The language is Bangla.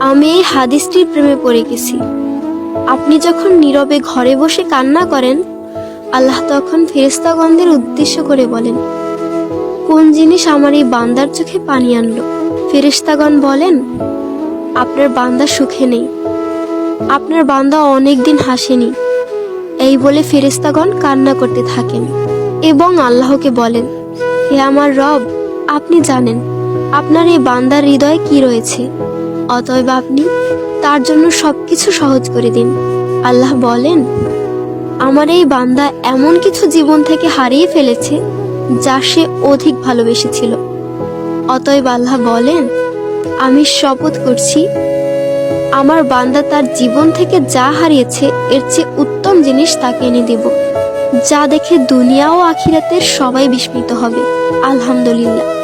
আমি এই হাদিসটির প্রেমে পড়ে গেছি। আপনি যখন নীরবে ঘরে বসে কান্না করেন, আল্লাহ তখন ফেরেশতাগণদের উদ্দেশ্য করে বলেন, কোন জিনিস আমার এই বান্দার চোখে পানি আনলো? ফেরেশতাগণ বলেন, আপনার বান্দা সুখে নেই, আপনার বান্দা অনেক দিন হাসেনি। এই বলে ফেরেশতাগণ কান্না করতে থাকেন এবং আল্লাহকে বলেন, হে আমার রব, আপনি জানেন আপনার এই বান্দার হৃদয়ে কি রয়েছে, অতএব আপনি তার জন্য সবকিছু সহজ করে দিন। আল্লাহ বলেন, আমার এই বান্দা এমন কিছু জীবন থেকে হারিয়ে ফেলেছে যা সে অধিক ভালোবেসেছিল। অতএব আল্লাহ বলেন, আমি শপথ করছি, আমার বান্দা তার জীবন থেকে যা হারিয়েছে এর চেয়ে উত্তম জিনিস তাকে এনে দেব, যা দেখে দুনিয়া ও আখিরাতের সবাই বিস্মিত হবে। আলহামদুলিল্লাহ।